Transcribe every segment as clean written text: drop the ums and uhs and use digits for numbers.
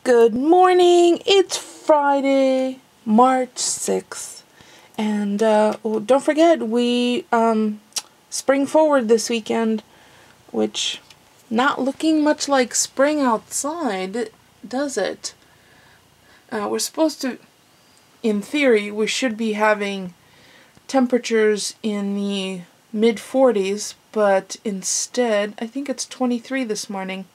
Good morning. It's Friday, March 6th. And don't forget, we spring forward this weekend, which not looking much like spring outside, does it? We're supposed to, in theory, we should be having temperatures in the mid-40s, but instead, I think it's 23 this morning.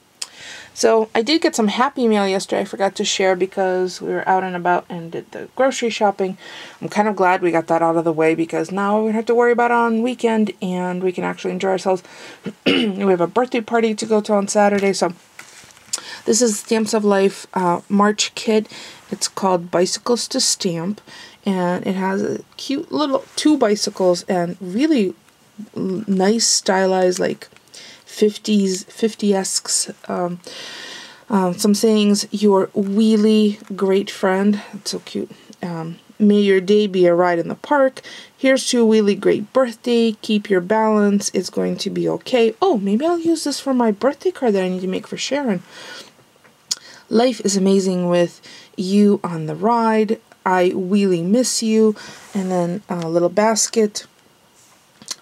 So I did get some Happy Meal yesterday. I forgot to share because we were out and about and did the grocery shopping. I'm kind of glad we got that out of the way because now we don't have to worry about it on weekend and we can actually enjoy ourselves. We have a birthday party to go to on Saturday. So this is Stamps of Life March kit. It's called Bicycles to Stamp, and it has a cute little 2 bicycles and really nice stylized, like 50-esque some sayings. Your wheelie great friend. It's so cute. May your day be a ride in the park. Here's to a wheelie great birthday. Keep your balance. It's going to be okay. Oh, maybe I'll use this for my birthday card that I need to make for Sharon. Life is amazing with you on the ride. I wheelie miss you. And then a little basket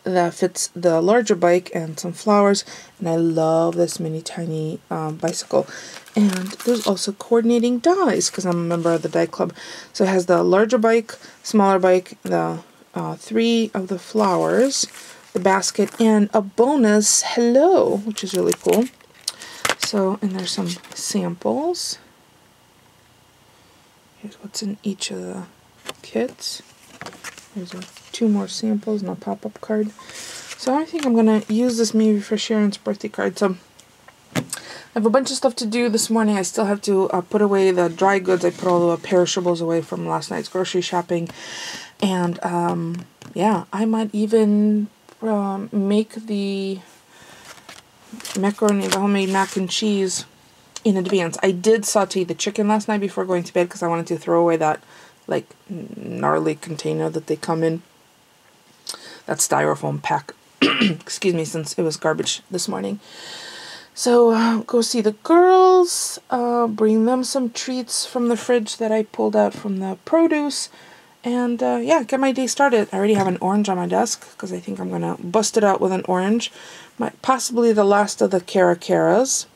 that fits the larger bike and some flowers. And I love this mini tiny bicycle. And there's also coordinating dies because I'm a member of the die club. So it has the larger bike, smaller bike, the 3 of the flowers, the basket, and a bonus hello, which is really cool. So, and there's some samples. Here's what's in each of the kits. There's 2 more samples and a pop-up card. So I think I'm going to use this maybe for Sharon's birthday card. So I have a bunch of stuff to do this morning. I still have to put away the dry goods. I put all the perishables away from last night's grocery shopping. And yeah, I might even make the macaroni, the homemade mac and cheese in advance. I did saute the chicken last night before going to bed because I wanted to throw away that like gnarly container that they come in, that styrofoam pack. Excuse me, since it was garbage this morning. So go see the girls, bring them some treats from the fridge that I pulled out from the produce, and yeah, get my day started. I already have an orange on my desk because I think I'm gonna bust it out with an orange. Possibly the last of the Caracaras.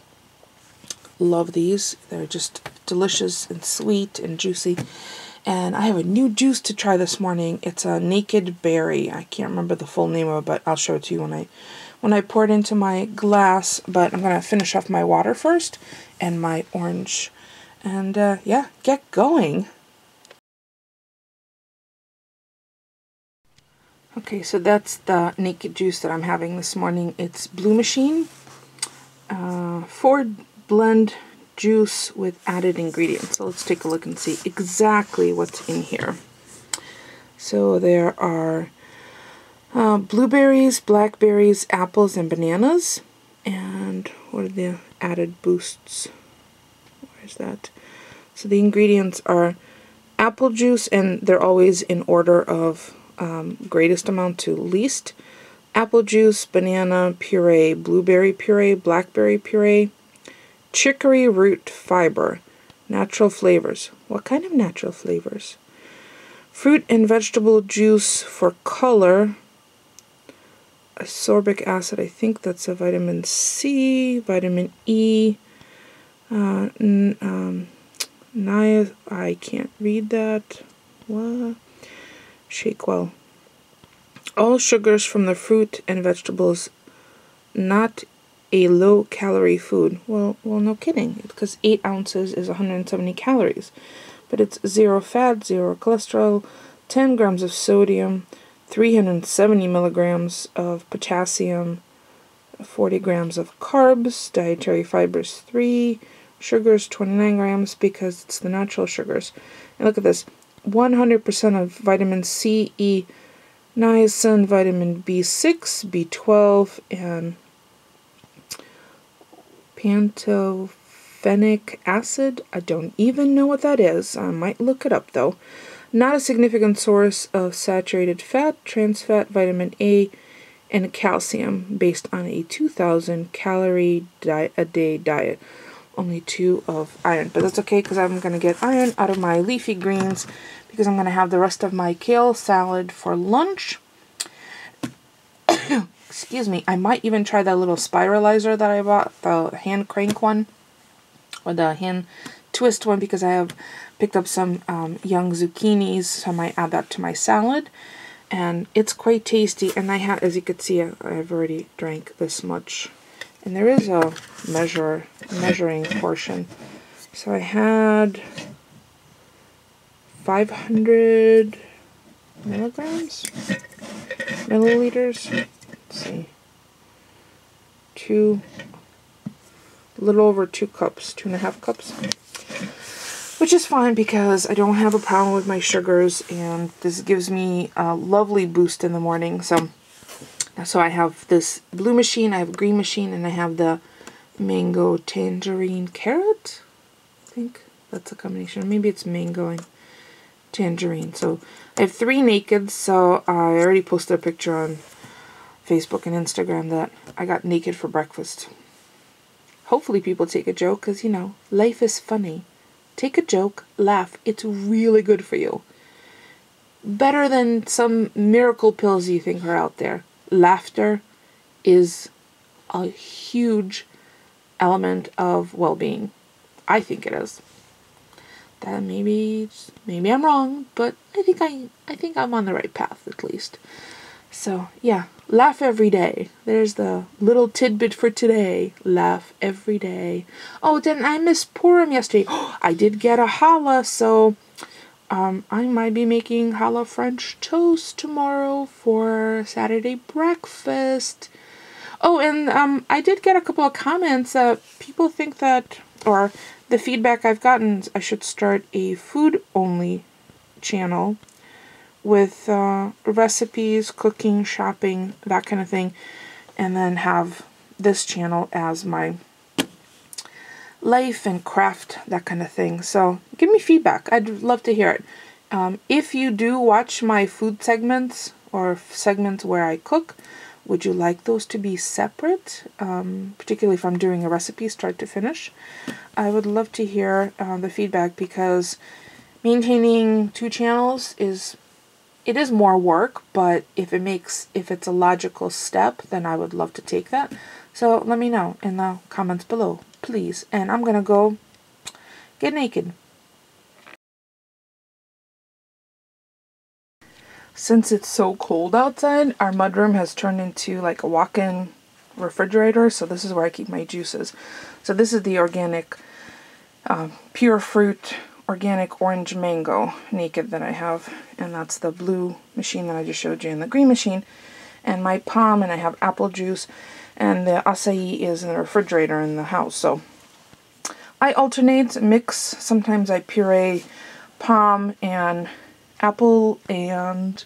Love these. They're just delicious and sweet and juicy. And I have a new juice to try this morning. It's a naked berry. I can't remember the full name of it, but I'll show it to you when I pour it into my glass. But I'm going to finish off my water first and my orange. And yeah, get going. Okay, so that's the naked juice that I'm having this morning. It's Blue Machine. 4 blend juice with added ingredients. So let's take a look and see exactly what's in here. So there are blueberries, blackberries, apples, and bananas. And what are the added boosts? Where's that? So the ingredients are apple juice, and they're always in order of greatest amount to least. Apple juice, banana puree, blueberry puree, blackberry puree, chicory root fiber, natural flavors. What kind of natural flavors? Fruit and vegetable juice for color, ascorbic acid, I think that's a vitamin C, vitamin E, I can't read that. What? Shake well. All sugars from the fruit and vegetables, not a low-calorie food. Well, no kidding, because 8 ounces is 170 calories. But it's 0 fat, 0 cholesterol, 10 grams of sodium, 370 milligrams of potassium, 40 grams of carbs, dietary fibers 3, sugars 29 grams because it's the natural sugars. And look at this, 100% of vitamin C, E, niacin, vitamin B6, B12, and pantothenic acid. I don't even know what that is. I might look it up though. Not a significant source of saturated fat, trans fat, vitamin A, and calcium based on a 2,000 calorie a day diet. only 2 of iron. But that's okay because I'm going to get iron out of my leafy greens because I'm going to have the rest of my kale salad for lunch. Excuse me. I might even try that little spiralizer that I bought, the hand crank one, or the hand twist one, because I have picked up some young zucchinis, so I might add that to my salad. And it's quite tasty, and I have, as you can see, I've already drank this much. And there is a measuring portion. So I had 500 milliliters. Let's see. A little over 2 cups, 2.5 cups. Which is fine because I don't have a problem with my sugars, and this gives me a lovely boost in the morning. So I have this blue machine, I have a green machine, and I have the mango tangerine carrot. I think that's a combination. Maybe it's mango and tangerine. So I have 3 nakeds. So I already posted a picture on Facebook and Instagram that I got naked for breakfast. Hopefully people take a joke because, you know, life is funny. Take a joke, laugh. It's really good for you. Better than some miracle pills you think are out there. Laughter is a huge element of well-being. I think it is. That maybe I'm wrong, but I think I'm on the right path at least. So yeah, laugh every day. There's the little tidbit for today. Laugh every day. Oh, then I missed Purim yesterday. Oh, I did get a challah, so I might be making challah French toast tomorrow for Saturday breakfast. Oh, and I did get a couple of comments. People think that, or the feedback I've gotten, I should start a food-only channel with recipes, cooking, shopping, that kind of thing, and then have this channel as my life and craft, that kind of thing. So give me feedback. I'd love to hear it. If you do watch my food segments or segments where I cook, would you like those to be separate? Particularly if I'm doing a recipe start to finish. I would love to hear the feedback, because maintaining 2 channels is more work, but if it's a logical step, then I would love to take that. So let me know in the comments below, please. And I'm gonna go get naked. Since it's so cold outside, our mudroom has turned into like a walk-in refrigerator, so this is where I keep my juices. So this is the organic, pure fruit, organic orange mango naked that I have, and that's the blue machine that I just showed you, and the green machine, and my palm, and I have apple juice, and the acai is in the refrigerator in the house. So I alternate, mix. Sometimes I puree palm and apple and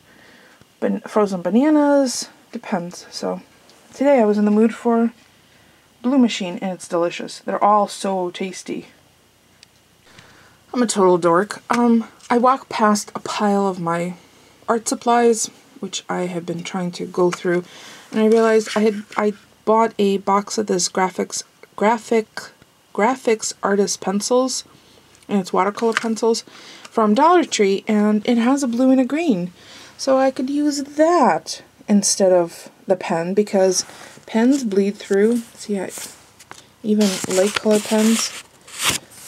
frozen bananas, depends. So today I was in the mood for blue machine, and it's delicious. They're all so tasty. I'm a total dork. I walked past a pile of my art supplies, which I have been trying to go through, and I realized I bought a box of this graphics artist pencils, and it's watercolor pencils from Dollar Tree, and it has a blue and a green, so I could use that instead of the pen, because pens bleed through. See, even light color pens.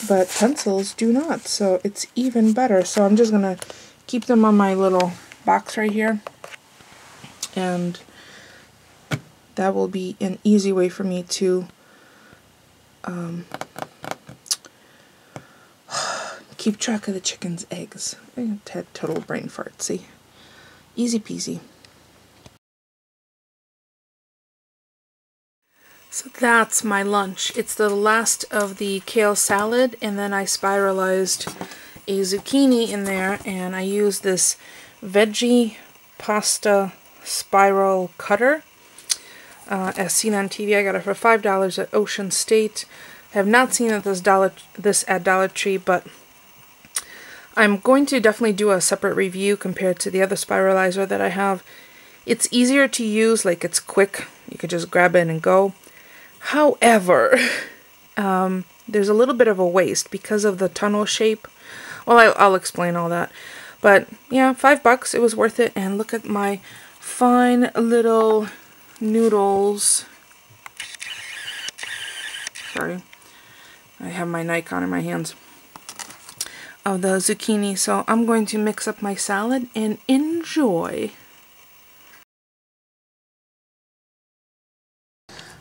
But pencils do not, so it's even better. So I'm just going to keep them on my little box right here. And that will be an easy way for me to keep track of the chicken's eggs. I had total brain fart, see? Easy peasy. So that's my lunch. It's the last of the kale salad, and then I spiralized a zucchini in there, and I used this veggie pasta spiral cutter. As seen on TV, I got it for $5 at Ocean State. I have not seen it this at Dollar Tree, but I'm going to definitely do a separate review compared to the other spiralizer that I have. It's easier to use, like it's quick. You could just grab it and go. However, there's a little bit of a waste because of the tunnel shape. Well, I'll explain all that. But yeah, $5, it was worth it. And look at my fine little noodles. Sorry, I have my Nikon in my hands. Of the zucchini. So I'm going to mix up my salad and enjoy.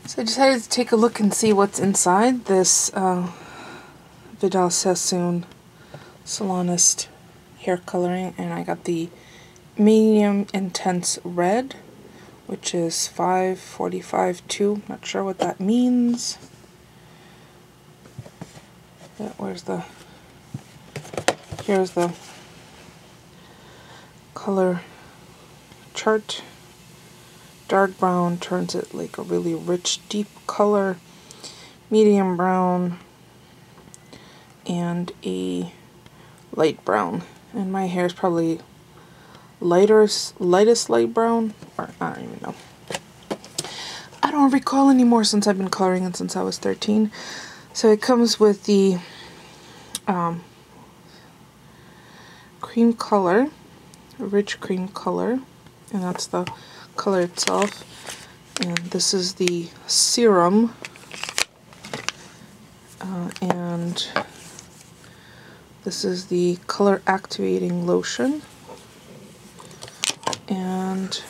So I decided to take a look and see what's inside this Vidal Sassoon Salonist hair coloring, and I got the medium intense red, which is 545-2. Not sure what that means. But here's the color chart. Dark brown turns it like a really rich, deep color. Medium brown and a light brown. And my hair is probably lightest light brown, or I don't even know. I don't recall anymore since I've been coloring it since I was 13. So it comes with the cream color, rich cream color, and that's the color itself. And this is the serum, and this is the color activating lotion, and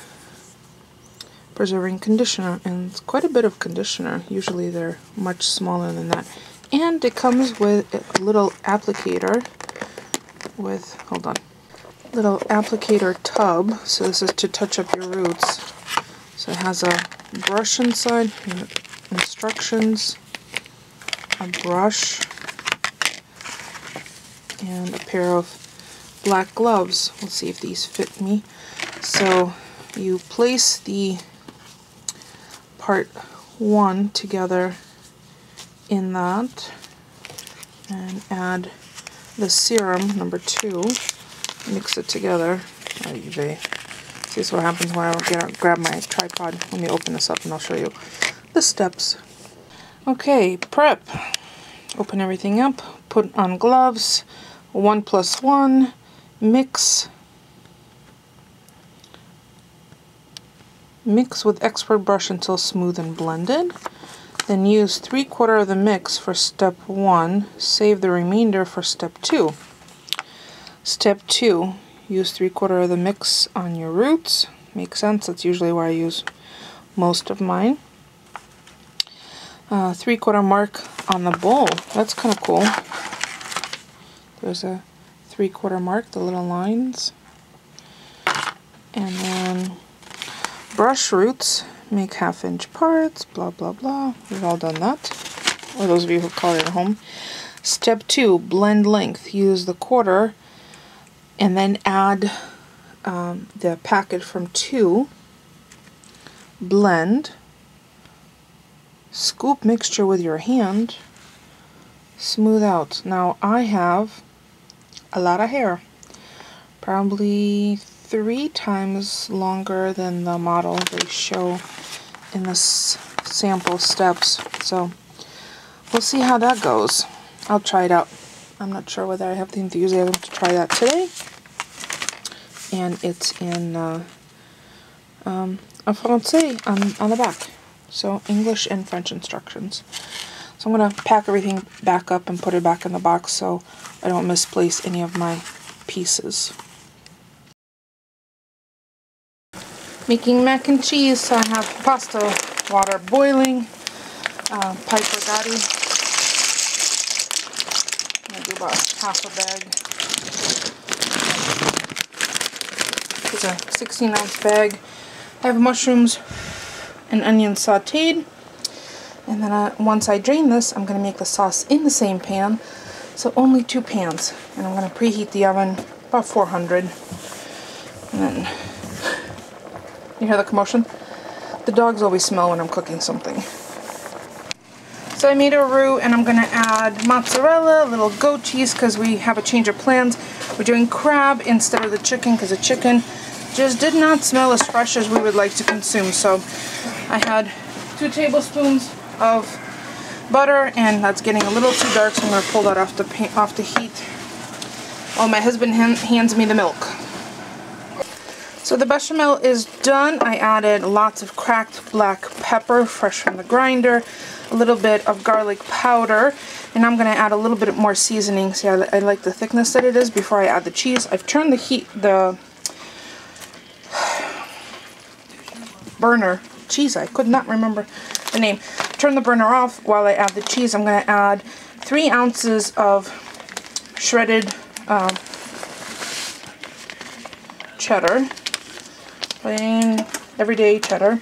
preserving conditioner, and it's quite a bit of conditioner. Usually they're much smaller than that. And it comes with a little applicator with, hold on, little applicator tub. So this is to touch up your roots. So it has a brush inside, instructions, a brush, and a pair of black gloves. Let's see if these fit me. So you place the part 1 together in that and add the serum number 2, mix it together. See, this is what happens when I grab my tripod. Let me open this up and I'll show you the steps. Okay, prep. Open everything up, put on gloves, 1+1, mix. Mix with expert brush until smooth and blended. Then use 3/4 of the mix for step 1. Save the remainder for step 2. Step 2. Use 3/4 of the mix on your roots. Makes sense. That's usually where I use most of mine. 3/4 mark on the bowl. That's kind of cool. There's a 3/4 mark, the little lines. And then brush roots, make 1/2-inch parts, blah blah blah. We've all done that. Or those of you who color at home. Step 2, blend length. Use the 1/4 and then add the packet from 2. Blend. Scoop mixture with your hand. Smooth out. Now I have a lot of hair. Probably 3 times longer than the model they show in the sample steps. So we'll see how that goes. I'll try it out. I'm not sure whether I have the enthusiasm to try that today. And it's in en français on the back. So English and French instructions. So I'm going to pack everything back up and put it back in the box so I don't misplace any of my pieces. Making mac and cheese, so I have pasta water boiling, pipe regatta. I'm going to do about 1/2 bag. It's a 16-ounce bag. I have mushrooms and onions sauteed. And then once I drain this, I'm going to make the sauce in the same pan. So only 2 pans. And I'm going to preheat the oven about 400. And then, you hear the commotion? The dogs always smell when I'm cooking something. So I made a roux and I'm going to add mozzarella, a little goat cheese because we have a change of plans. We're doing crab instead of the chicken because the chicken just did not smell as fresh as we would like to consume. So I had 2 tablespoons of butter, and that's getting a little too dark, so I'm going to pull that off the heat while my husband hands me the milk. So the bechamel is done. I added lots of cracked black pepper, fresh from the grinder, a little bit of garlic powder, and I'm going to add a little bit more seasoning. See, I like the thickness that it is before I add the cheese. I've turned the burner. Cheese, I could not remember the name. Turn the burner off while I add the cheese. I'm going to add 3 ounces of shredded cheddar, plain everyday cheddar,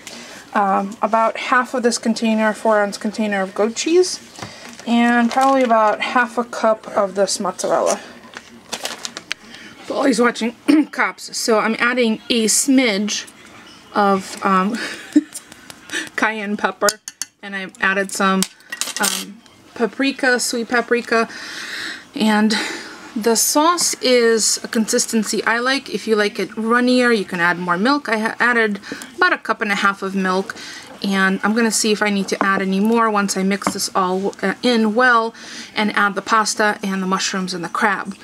about half of this container, 4-ounce container of goat cheese, and probably about half a cup of this mozzarella. While he's watching Cops, so I'm adding a smidge of cayenne pepper, and I've added some paprika, sweet paprika, and the sauce is a consistency I like. If you like it runnier, you can add more milk. I added about 1.5 cups of milk, and I'm gonna see if I need to add any more once I mix this all in well and add the pasta and the mushrooms and the crab.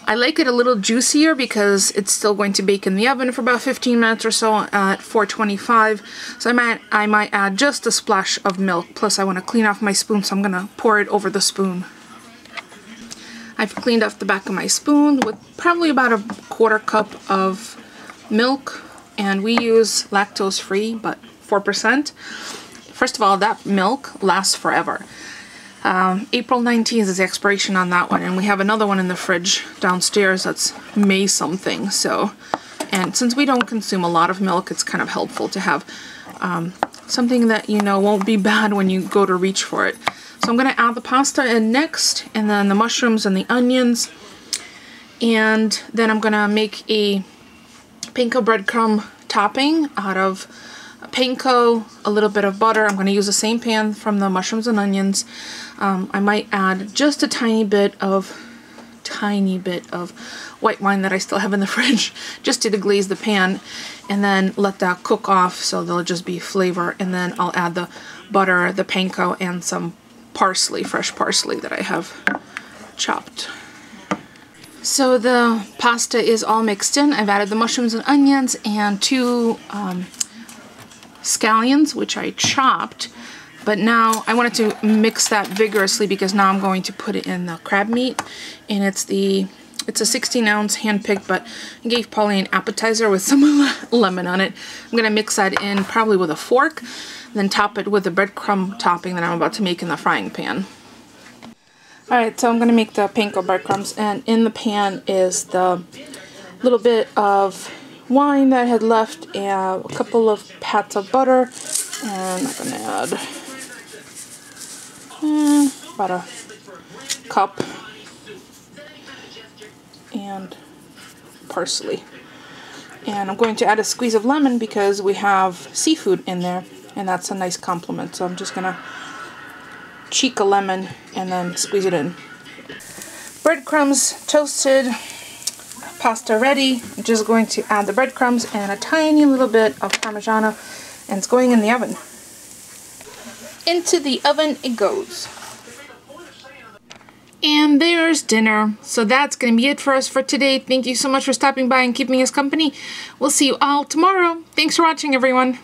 I like it a little juicier because it's still going to bake in the oven for about 15 minutes or so at 425. So I might add just a splash of milk. Plus I want to clean off my spoon, so I'm going to pour it over the spoon. I've cleaned off the back of my spoon with probably about 1/4 cup of milk. And we use lactose free, but 4%. First of all, that milk lasts forever. April 19th is the expiration on that one, and we have another one in the fridge downstairs that's May something. So, and since we don't consume a lot of milk, it's kind of helpful to have something that you know won't be bad when you go to reach for it. So I'm going to add the pasta in next, and then the mushrooms and the onions, and then I'm going to make a panko breadcrumb topping out of panko, a little bit of butter. I'm going to use the same pan from the mushrooms and onions. I might add just a tiny bit of white wine that I still have in the fridge just to deglaze the pan, and then let that cook off so there'll just be flavor. And then I'll add the butter, the panko, and some parsley, fresh parsley that I have chopped. So the pasta is all mixed in. I've added the mushrooms and onions and 2 scallions, which I chopped, but now I wanted to mix that vigorously because now I'm going to put it in the crab meat, and it's a 16-ounce hand-picked, but I gave Polly an appetizer with some lemon on it. I'm going to mix that in probably with a fork, then top it with the breadcrumb topping that I'm about to make in the frying pan. Alright, so I'm going to make the panko breadcrumbs, and in the pan is the little bit of wine that I had left, and a couple of pats of butter, and I'm going to add about a cup, and parsley. And I'm going to add a squeeze of lemon because we have seafood in there, and that's a nice complement. So I'm just going to cheek a lemon and then squeeze it in. Breadcrumbs toasted, pasta ready. I'm just going to add the breadcrumbs and a tiny little bit of Parmigiano, and it's going in the oven. Into the oven it goes. And there's dinner. So that's going to be it for us for today. Thank you so much for stopping by and keeping us company. We'll see you all tomorrow. Thanks for watching, everyone.